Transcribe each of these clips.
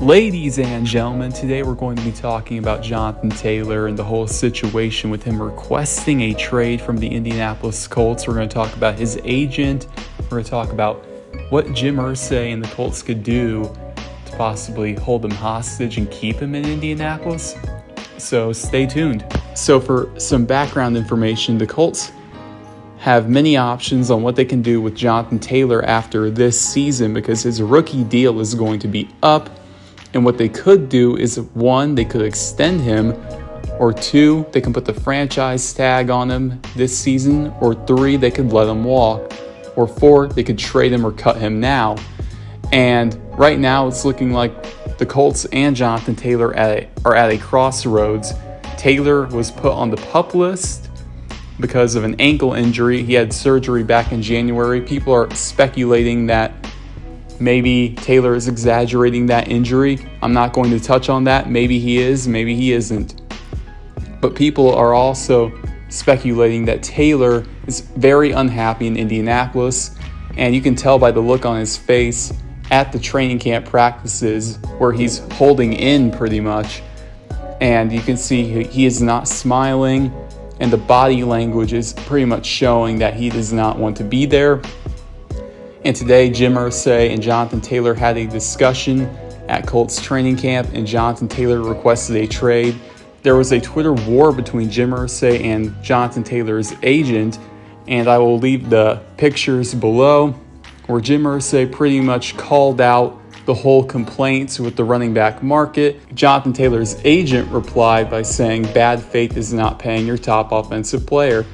Ladies and gentlemen, today we're going to be talking about Jonathan Taylor and the whole situation with him requesting a trade from the Indianapolis Colts. We're going to talk about his agent. We're going to talk about what Jim Irsay and the Colts could do to possibly hold him hostage and keep him in Indianapolis. So stay tuned. So for some background information, the Colts have many options on what they can do with Jonathan Taylor after this season because his rookie deal is going to be up. And what they could do is, one, they could extend him, or two, they can put the franchise tag on him this season, or three, they could let him walk, or four, they could trade him or cut him now. And right now it's looking like the Colts and Jonathan Taylor are at a crossroads. Taylor was put on the PUP list because of an ankle injury. He had surgery back in January. People are speculating that maybe Taylor is exaggerating that injury. I'm not going to touch on that. Maybe he is, maybe he isn't. But people are also speculating that Taylor is very unhappy in Indianapolis, and you can tell by the look on his face at the training camp practices where he's holding in pretty much. And you can see he is not smiling, and the body language is pretty much showing that he does not want to be there. And today, Jim Irsay and Jonathan Taylor had a discussion at Colts training camp, and Jonathan Taylor requested a trade. There was a Twitter war between Jim Irsay and Jonathan Taylor's agent, and I will leave the pictures below, where Jim Irsay pretty much called out the whole complaints with the running back market. Jonathan Taylor's agent replied by saying, "Bad faith is not paying your top offensive player."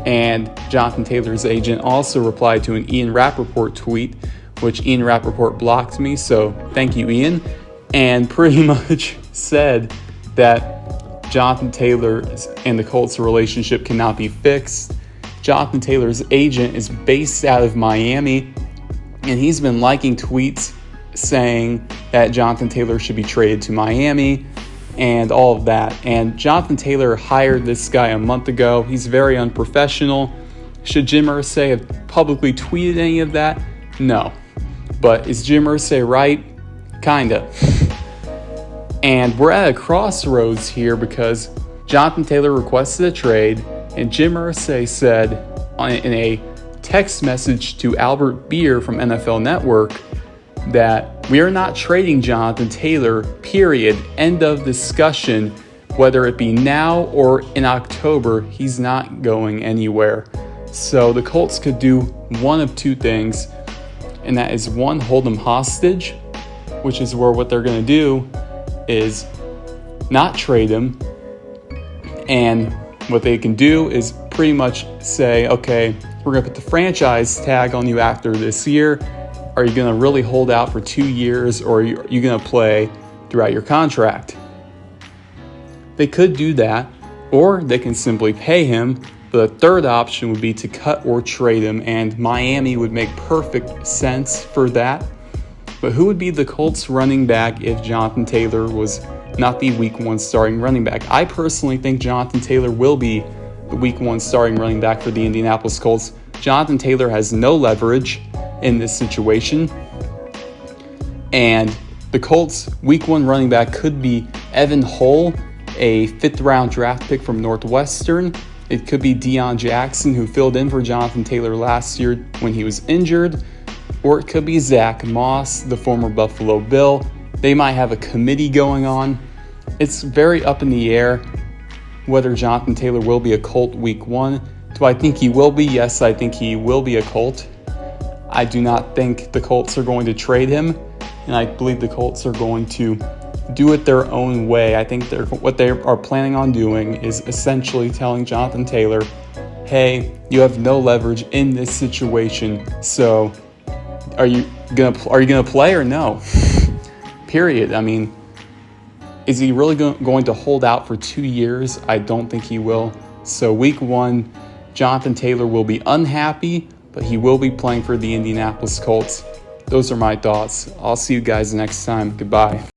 And Jonathan Taylor's agent also replied to an Ian Rappaport tweet, which Ian Rappaport blocked me, so thank you, Ian, and pretty much said that Jonathan Taylor and the Colts relationship cannot be fixed. Jonathan Taylor's agent is based out of Miami, and he's been liking tweets saying that Jonathan Taylor should be traded to Miami and all of that. And Jonathan Taylor hired this guy a month ago. He's very unprofessional. Should Jim Irsay have publicly tweeted any of that? No. But is Jim Irsay right? Kinda. And we're at a crossroads here because Jonathan Taylor requested a trade, and Jim Irsay said in a text message to Albert Beer from NFL Network that we are not trading Jonathan Taylor, period. End of discussion. Whether it be now or in October, he's not going anywhere. So the Colts could do one of two things, and that is one, hold him hostage, which is where what they're going to do is not trade him. And what they can do is pretty much say, okay, we're going to put the franchise tag on you after this year. Are you going to really hold out for 2 years, or are you going to play throughout your contract? They could do that, or they can simply pay him. The third option would be to cut or trade him, and Miami would make perfect sense for that. But who would be the Colts running back if Jonathan Taylor was not the Week 1 starting running back? I personally think Jonathan Taylor will be the Week 1 starting running back for the Indianapolis Colts. Jonathan Taylor has no leverage in this situation, and the Colts Week 1 running back could be Evan Hull, a 5th round draft pick from Northwestern. It could be Deion Jackson, who filled in for Jonathan Taylor last year when he was injured, or it could be Zach Moss, the former Buffalo Bill. They might have a committee going on. It's very up in the air whether Jonathan Taylor will be a Colt Week 1. Do I think he will be? Yes, I think he will be a Colt. I do not think the Colts are going to trade him, and I believe the Colts are going to do it their own way. I think what they are planning on doing is essentially telling Jonathan Taylor, hey, you have no leverage in this situation, so are you gonna play or no? Period. I mean, is he really going to hold out for 2 years? I don't think he will. So Week 1, Jonathan Taylor will be unhappy, but he will be playing for the Indianapolis Colts. Those are my thoughts. I'll see you guys next time. Goodbye.